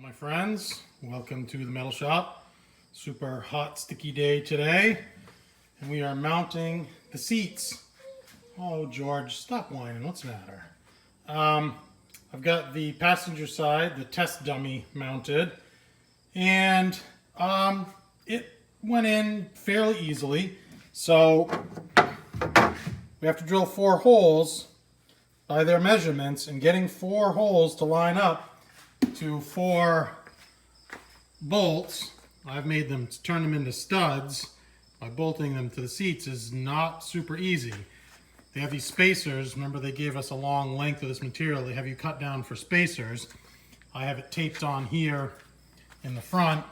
My friends, welcome to the metal shop. Super hot, sticky day today, and we are mounting the seats. Oh, George, stop whining. What's the matter? I've got the passenger side, the test dummy mounted, and it went in fairly easily. So we have to drill 4 holes by their measurements, and getting 4 holes to line up to 4 bolts. I've made them turn them into studs by bolting them to the seats is not super easy. They have these spacers. Remember, they gave us a long length of this material. They have you cut down for spacers. I have it taped on here in the front.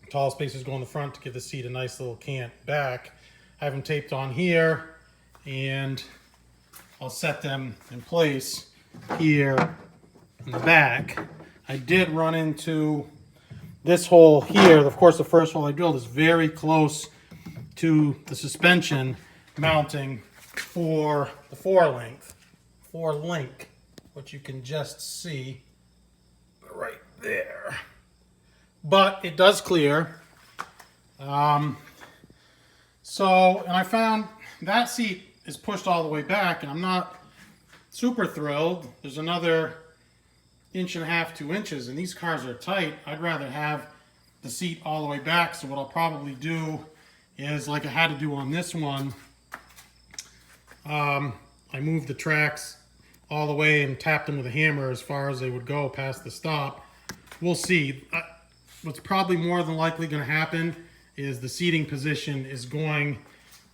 Tall spacers go in the front to give the seat a nice little cant back. I have them taped on here, and I'll set them in place here in the back. I did run into this hole here. Of course, the first hole I drilled is very close to the suspension mounting for the four link, which you can just see right there. But it does clear. And I found that seat is pushed all the way back, and I'm not super thrilled. There's another 1.5 to 2 inches, and these cars are tight. I'd rather have the seat all the way back. So what I'll probably do is, like I had to do on this one, I moved the tracks all the way and tapped them with a hammer as far as they would go past the stop. We'll see. What's probably more than likely going to happen is the seating position is going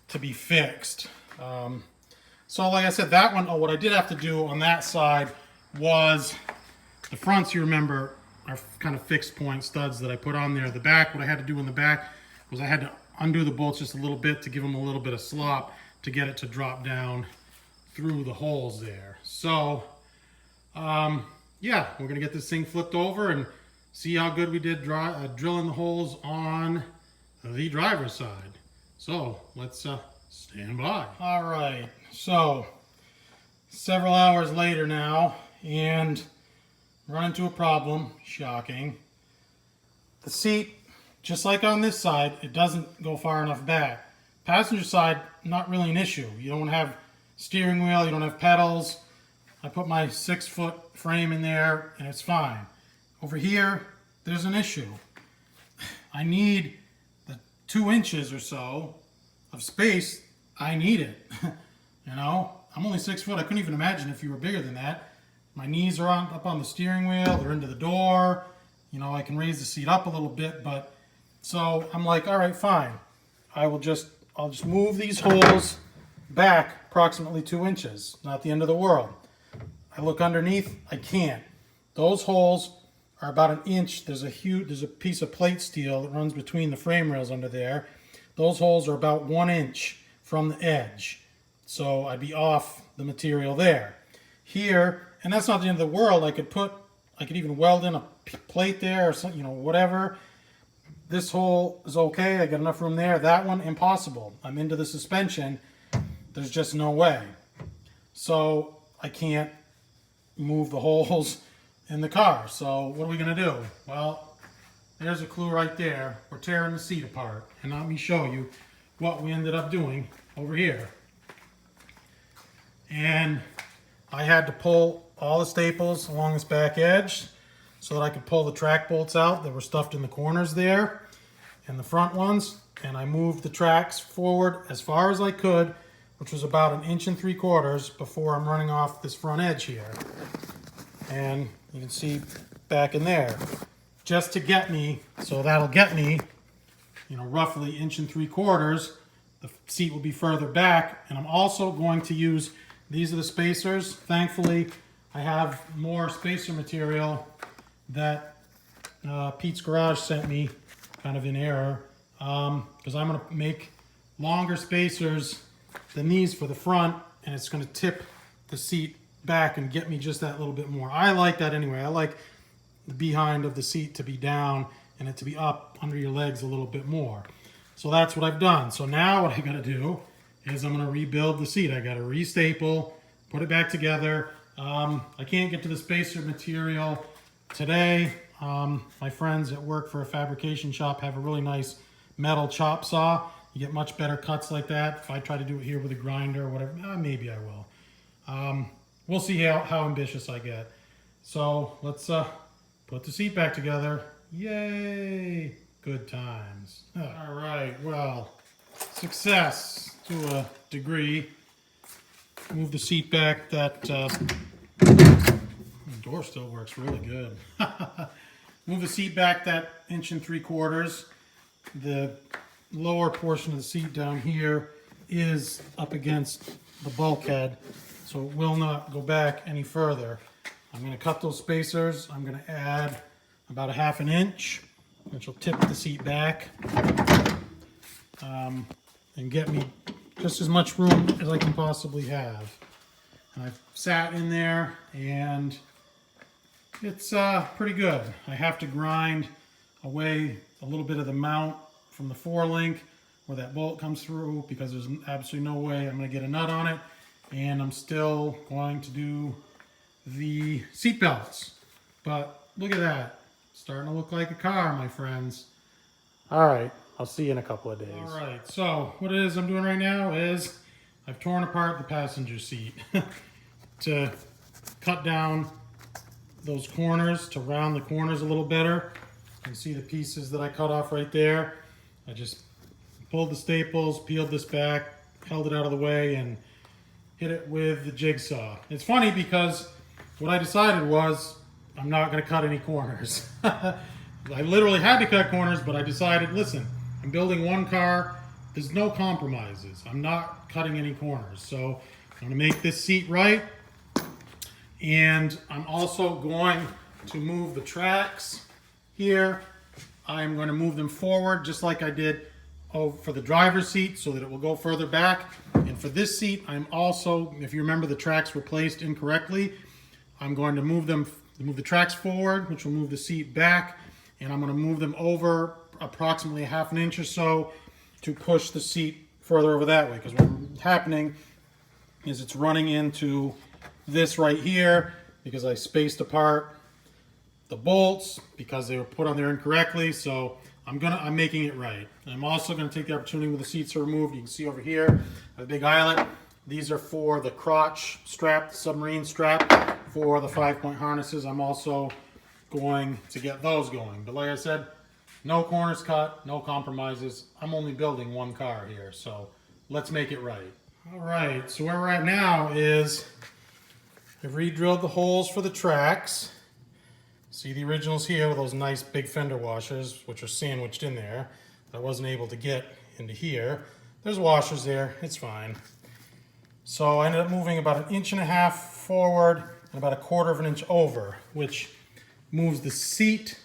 to be fixed. So like I said, that one, what I did have to do on that side was the fronts, you remember, are kind of fixed point studs that I put on there. The back, what I had to do in the back was I had to undo the bolts just a little bit to give them a little bit of slop to get it to drop down through the holes there. So, yeah, we're going to get this thing flipped over and see how good we did drilling the holes on the driver's side. So, let's stand by. All right, so several hours later now, and run into a problem. Shocking. The seat, just like on this side, it doesn't go far enough back. Passenger side, not really an issue. You don't have steering wheel, you don't have pedals. I put my 6-foot frame in there and it's fine. Over here, there's an issue. I need the 2 inches or so of space. I need it. You know, I'm only 6 foot. I couldn't even imagine if you were bigger than that. My knees are up on the steering wheel, they're into the door. You know, I can raise the seat up a little bit, but so I'm like, all right, fine. I'll just move these holes back approximately 2 inches. Not the end of the world. I look underneath, I can't. Those holes are about 1 inch. There's a piece of plate steel that runs between the frame rails under there. Those holes are about 1 inch from the edge. So I'd be off the material there. Here, and that's not the end of the world. I could even weld in a plate there or something, you know, whatever. This hole is okay. I got enough room there. That one, impossible. I'm into the suspension. There's just no way. So I can't move the holes in the car. So what are we going to do? Well, there's a clue right there. We're tearing the seat apart. And let me show you what we ended up doing over here. And I had to pull all the staples along this back edge so that I could pull the track bolts out that were stuffed in the corners there and the front ones. And I moved the tracks forward as far as I could, which was about 1.75 inches before I'm running off this front edge here. And you can see back in there, just to get me, so that'll get me, you know, roughly 1.75 inches. The seat will be further back, and I'm also going to use, these are the spacers. Thankfully, I have more spacer material that Pete's Garage sent me, kind of in error, because I'm going to make longer spacers than these for the front, and it's going to tip the seat back and get me just that little bit more. I like that anyway. I like the behind of the seat to be down and it to be up under your legs a little bit more. So that's what I've done. So now what I got to do is I'm going to rebuild the seat. I got to restaple, put it back together. I can't get to the spacer material today. My friends that work for a fabrication shop have a really nice metal chop saw. You get much better cuts like that. If I try to do it here with a grinder or whatever, maybe I will. We'll see how ambitious I get. So let's put the seat back together. Yay! Good times. All right, well, success to a degree. Move the seat back. That the door still works really good. Move the seat back that 1 3/4 inches. The lower portion of the seat down here is up against the bulkhead, so it will not go back any further. I'm going to cut those spacers. I'm going to add about 1/2 inch, which will tip the seat back and get me just as much room as I can possibly have. And I've sat in there and it's pretty good. I have to grind away a little bit of the mount from the forelink where that bolt comes through, because there's absolutely no way I'm going to get a nut on it. And I'm still going to do the seat belts. But look at that. Starting to look like a car, my friends. All right, I'll see you in a couple of days. All right, so what it is I'm doing right now is I've torn apart the passenger seat to cut down those corners, to round the corners a little better. You can see the pieces that I cut off right there. I just pulled the staples, peeled this back, held it out of the way, and hit it with the jigsaw. It's funny because what I decided was I'm not going to cut any corners. I literally had to cut corners, but I decided, listen, I'm building one car. There's no compromises. I'm not cutting any corners. So I'm going to make this seat right. And I'm also going to move the tracks here. I'm going to move them forward just like I did for the driver's seat, so that it will go further back. And for this seat, I'm also, if you remember, the tracks were placed incorrectly. I'm going to move the tracks forward, which will move the seat back. And I'm going to move them over approximately 1/2 inch or so to push the seat further over that way. Because what's happening is it's running into this right here because I spaced apart the bolts because they were put on there incorrectly. So I'm making it right. I'm also going to take the opportunity with the seats are removed. You can see over here a big eyelet. These are for the crotch strap, the submarine strap for the 5-point harnesses. I'm also going to get those going. But like I said, no corners cut, no compromises. I'm only building one car here, so let's make it right. All right, so where we're at now is I've re-drilled the holes for the tracks. See the originals here with those nice big fender washers, which are sandwiched in there. I wasn't able to get into here. There's washers there, it's fine. So I ended up moving about 1.5 inches forward and about 1/4 inch over, which moves the seat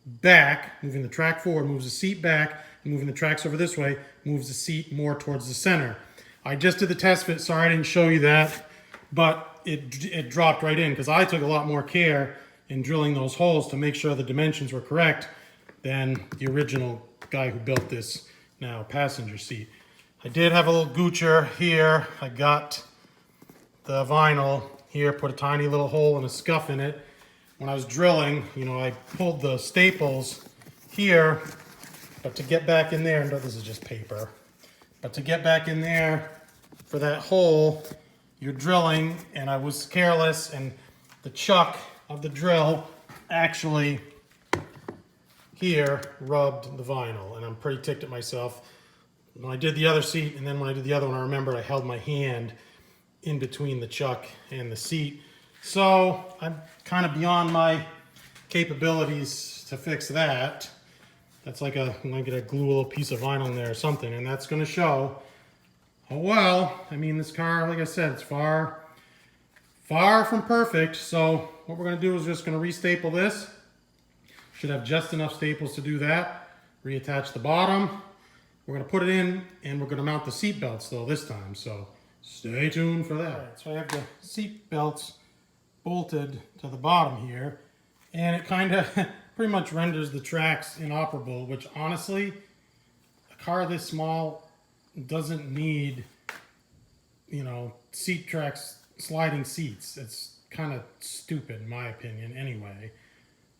back. Moving the track forward moves the seat back, and moving the tracks over this way moves the seat more towards the center. I just did the test fit, sorry I didn't show you that, but it dropped right in because I took a lot more care in drilling those holes to make sure the dimensions were correct than the original guy who built this now passenger seat. I did have a little goocher here. I got the vinyl here, put a tiny little hole and a scuff in it. When I was drilling, you know, I pulled the staples here, but to get back in there, no, this is just paper, but to get back in there for that hole, you're drilling, and I was careless, and the chuck of the drill actually here rubbed the vinyl, and I'm pretty ticked at myself. When I did the other seat, and then when I did the other one, I remembered I held my hand in between the chuck and the seat. So I'm kind of beyond my capabilities to fix that. That's like I'm gonna get a glue a little piece of vinyl in there or something, and that's gonna show. Oh well, I mean, this car, like I said, it's far from perfect. So what we're gonna do is just gonna re-staple this. Should have just enough staples to do that. Reattach the bottom. We're gonna put it in, and we're gonna mount the seat belts though this time. So stay tuned for that. All right, so I have the seat belts bolted to the bottom here, and it kind of pretty much renders the tracks inoperable, which honestly, a car this small doesn't need, you know, seat tracks, sliding seats. It's kind of stupid in my opinion anyway.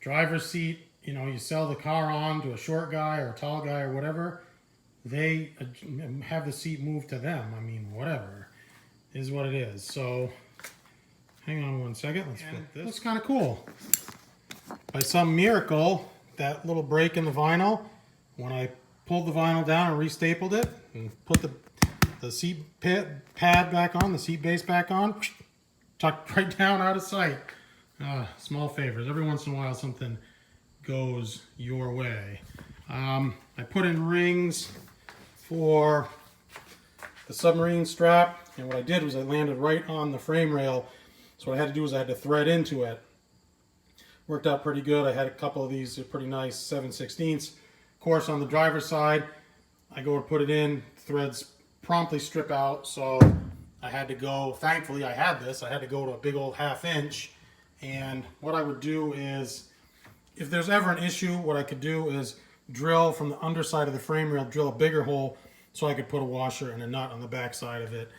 driver's seat, you know, you sell the car on to a short guy or a tall guy or whatever, they have the seat moved to them. I mean, whatever is what it is. So hang on one second. Let's flip this. Looks kind of cool. By some miracle, that little break in the vinyl, when I pulled the vinyl down and restapled it and put the seat pad back on, the seat base back on, tucked right down out of sight. Small favors. Every once in a while something goes your way. I put in rings for the submarine strap, and what I did was I landed right on the frame rail. So what I had to do was I had to thread into it. Worked out pretty good. I had a couple of these pretty nice 7/16. Of course, on the driver's side, I go to put it in, threads promptly strip out, so I had to go, thankfully I had this, I had to go to a big old 1/2 inch. And what I would do is, if there's ever an issue, what I could do is drill from the underside of the frame rail, drill a bigger hole so I could put a washer and a nut on the back side of it.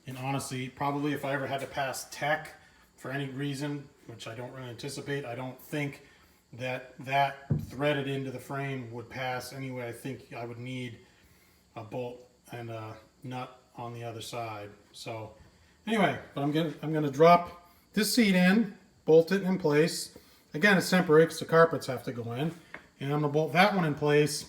And honestly, probably if I ever had to pass tech for any reason, which I don't really anticipate, I don't think that threaded into the frame would pass anyway. I think I would need a bolt and a nut on the other side. So anyway, but I'm gonna drop this seat in, bolt it in place. Again, it's temporary because the carpets have to go in. And I'm gonna bolt that one in place.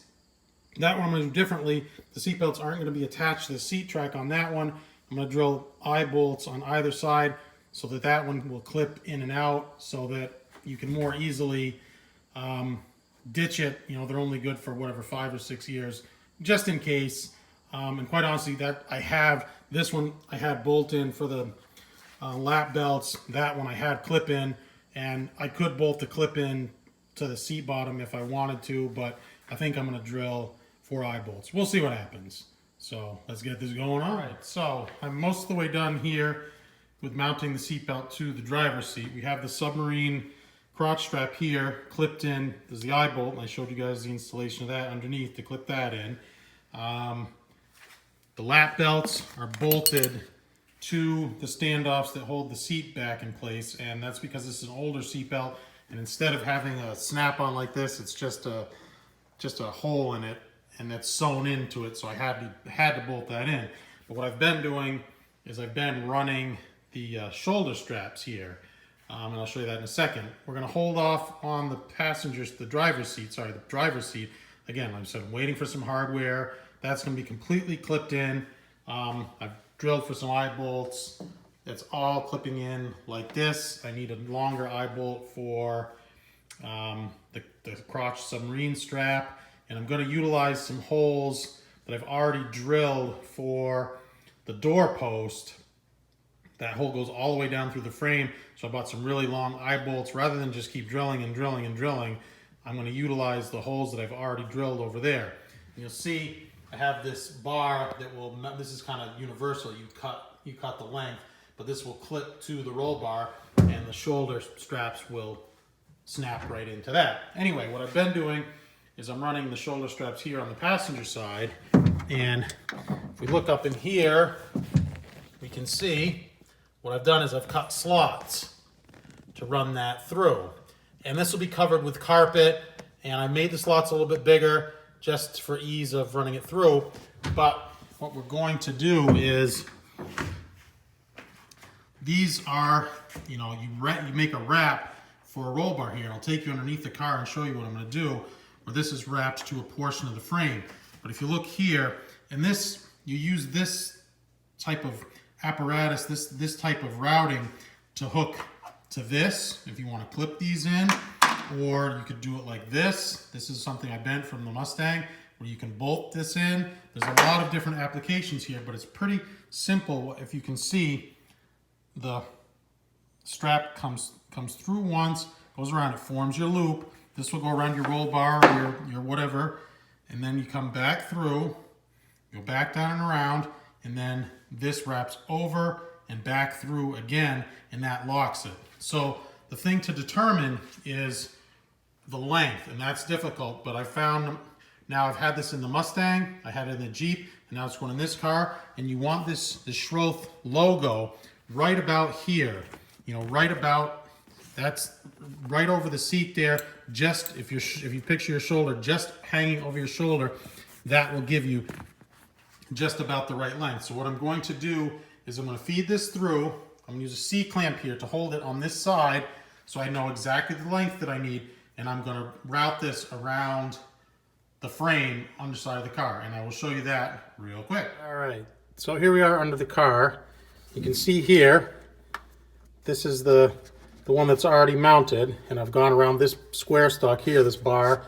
That one I'm gonna do differently. The seat belts aren't gonna be attached to the seat track on that one. I'm gonna drill eye bolts on either side so that that one will clip in and out so that you can more easily ditch it. You know, they're only good for whatever, 5 or 6 years, just in case. And quite honestly, that I have, this one I had bolt in for the lap belts. That one I had clip in, and I could bolt the clip in to the seat bottom if I wanted to, but I think I'm gonna drill 4 eye bolts. We'll see what happens. So let's get this going on. All right, so I'm most of the way done here with mounting the seat belt to the driver's seat. We have the submarine crotch strap here clipped in. There's the eye bolt, and I showed you guys the installation of that underneath to clip that in. The lap belts are bolted to the standoffs that hold the seat back in place, and that's because this is an older seat belt, and instead of having a snap-on like this, it's just a hole in it, and that's sewn into it, so I had to bolt that in. But what I've been doing is I've been running the shoulder straps here, and I'll show you that in a second. We're going to hold off on the driver's seat. Again, like I said, I'm waiting for some hardware. That's going to be completely clipped in. I've drilled for some eye bolts. It's all clipping in like this. I need a longer eye bolt for the crotch submarine strap. And I'm going to utilize some holes that I've already drilled for the door post. That hole goes all the way down through the frame. So I bought some really long eye bolts. Rather than just keep drilling and drilling and drilling, I'm going to utilize the holes that I've already drilled over there. And you'll see I have this bar that will, this is kind of universal. You cut the length, but this will clip to the roll bar, and the shoulder straps will snap right into that. Anyway, what I've been doing is I'm running the shoulder straps here on the passenger side, and if we look up in here, we can see what I've done is I've cut slots to run that through. And this will be covered with carpet, and I made the slots a little bit bigger just for ease of running it through. But what we're going to do is, these are, you know, you make a wrap for a roll bar here. I'll take you underneath the car and show you what I'm going to do, where this is wrapped to a portion of the frame. But if you look here, and this, you use this type of apparatus, this type of routing to hook to this, if you want to clip these in, or you could do it like this. This is something I bent from the Mustang, where you can bolt this in. There's a lot of different applications here, but it's pretty simple. If you can see, the strap comes through once, goes around, it forms your loop. This will go around your roll bar or your whatever, and then you come back through, go back down and around, and then this wraps over and back through again, and that locks it. So the thing to determine is the length, and that's difficult, but I found, now I've had this in the Mustang, I had it in the Jeep, and now it's going in this car, and you want this Schroth logo right about here, you know, right about That's right over the seat there. Just if you picture your shoulder just hanging over your shoulder, that will give you just about the right length. So what I'm going to do is I'm going to feed this through. I'm going to use a C-clamp here to hold it on this side so I know exactly the length that I need, and I'm going to route this around the frame underside of the car, and I will show you that real quick. All right, so here we are under the car. You can see here, this is the one that's already mounted, and I've gone around this square stock here, this bar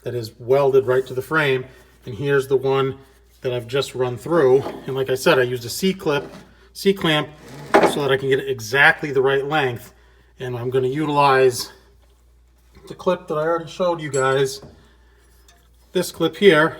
that is welded right to the frame, and here's the one that I've just run through. And like I said, I used a C-clamp so that I can get exactly the right length. And I'm going to utilize the clip that I already showed you guys, this clip here.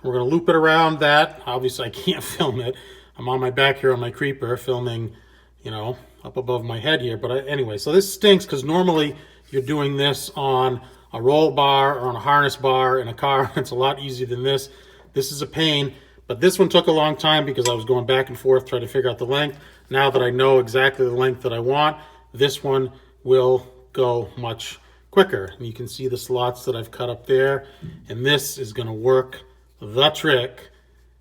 We're going to loop it around that. Obviously I can't film it. I'm on my back here on my creeper filming, you know, up above my head here. But anyway, so this stinks because normally you're doing this on a roll bar or on a harness bar in a car. It's a lot easier than this. This is a pain, but this one took a long time because I was going back and forth trying to figure out the length. Now that I know exactly the length that I want, this one will go much quicker. And you can see the slots that I've cut up there, and this is going to work the trick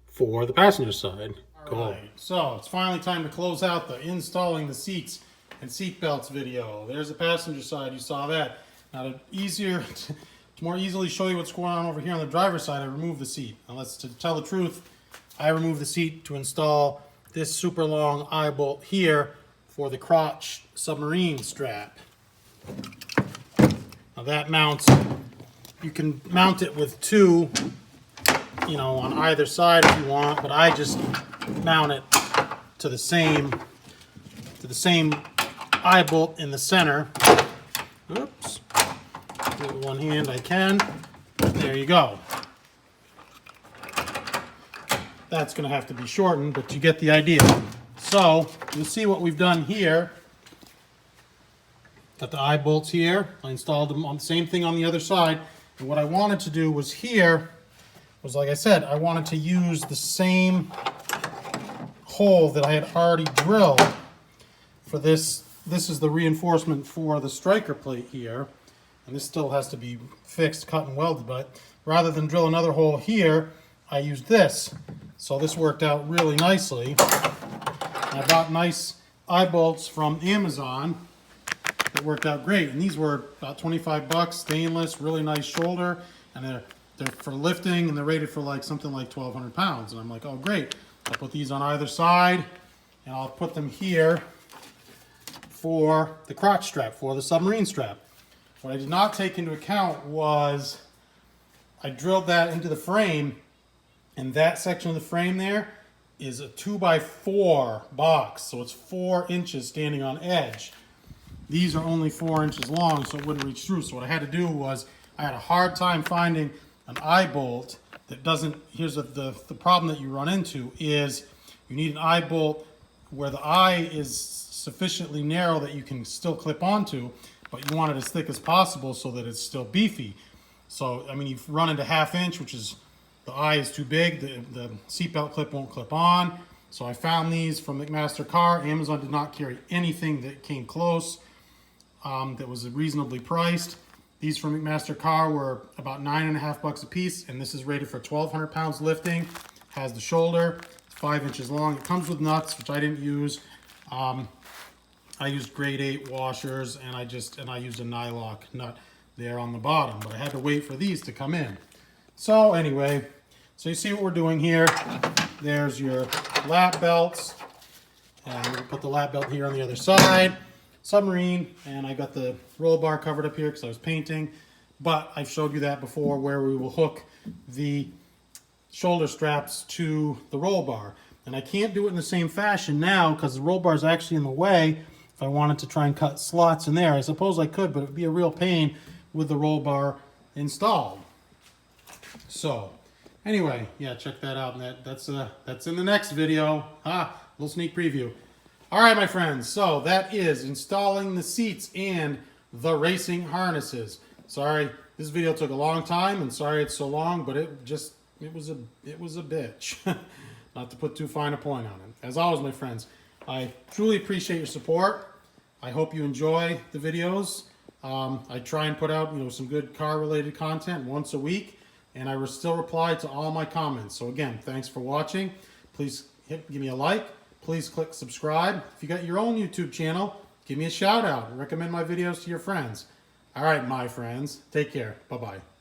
for the passenger side. Cool. All right, so it's finally time to close out the installing the seats and seat belts video. There's the passenger side, you saw that. Now to more easily show you what's going on over here on the driver's side, I removed the seat. Now to tell the truth, I removed the seat to install this super long eye bolt here for the crotch submarine strap. Now that mounts, you can mount it with two, you know, on either side if you want, but I just mount it to the same eye bolt in the center. Oops. With one hand I can. There you go. That's going to have to be shortened, but you get the idea. So you'll see what we've done here. Got the eye bolts here. I installed them on the same thing on the other side. And what I wanted to do was here, was like I said, I wanted to use the same hole that I had already drilled for this. This is the reinforcement for the striker plate here. And this still has to be fixed, cut, and welded, but rather than drill another hole here, I used this. So this worked out really nicely. I bought nice eye bolts from Amazon that worked out great. And these were about 25 bucks, stainless, really nice shoulder. And they're for lifting, and they're rated for like something like 1,200 pounds. And I'm like, oh great. I'll put these on either side, and I'll put them here for the crotch strap, for the submarine strap. What I did not take into account was I drilled that into the frame, and that section of the frame there is a 2x4 box, so it's 4 inches standing on edge. These are only 4 inches long, so it wouldn't reach through. So what I had to do was I had a hard time finding an eye bolt that doesn't. Here's the problem that you run into is you need an eye bolt where the eye is sufficiently narrow that you can still clip onto, but you want it as thick as possible so that it's still beefy. So, I mean, you've run into 1/2 inch, which is, the eye is too big, the seatbelt clip won't clip on. So I found these from McMaster Car. Amazon did not carry anything that came close that was reasonably priced. These from McMaster Car were about 9.5 bucks a piece, and this is rated for 1,200 pounds lifting. Has the shoulder, it's 5 inches long. It comes with nuts, which I didn't use. I used grade 8 washers, and I used a nylock nut there on the bottom, but I had to wait for these to come in. So anyway, so you see what we're doing here. There's your lap belts, and we'll put the lap belt here on the other side. Submarine, and I got the roll bar covered up here because I was painting, but I've showed you that before, where we will hook the shoulder straps to the roll bar. And I can't do it in the same fashion now because the roll bar is actually in the way. If I wanted to try and cut slots in there, I suppose I could, but it would be a real pain with the roll bar installed. So anyway, yeah, check that out. And that's in the next video. Little sneak preview. All right, my friends, so that is installing the seats and the racing harnesses. Sorry, this video took a long time, and sorry it's so long, but it was a bitch. Not to put too fine a point on it. As always, my friends, I truly appreciate your support. I hope you enjoy the videos. I try and put out, some good car-related content once a week, and I will still reply to all my comments. So again, thanks for watching. Please give me a like. Please click subscribe. If you got your own YouTube channel, give me a shout out and recommend my videos to your friends. All right, my friends, take care. Bye-bye.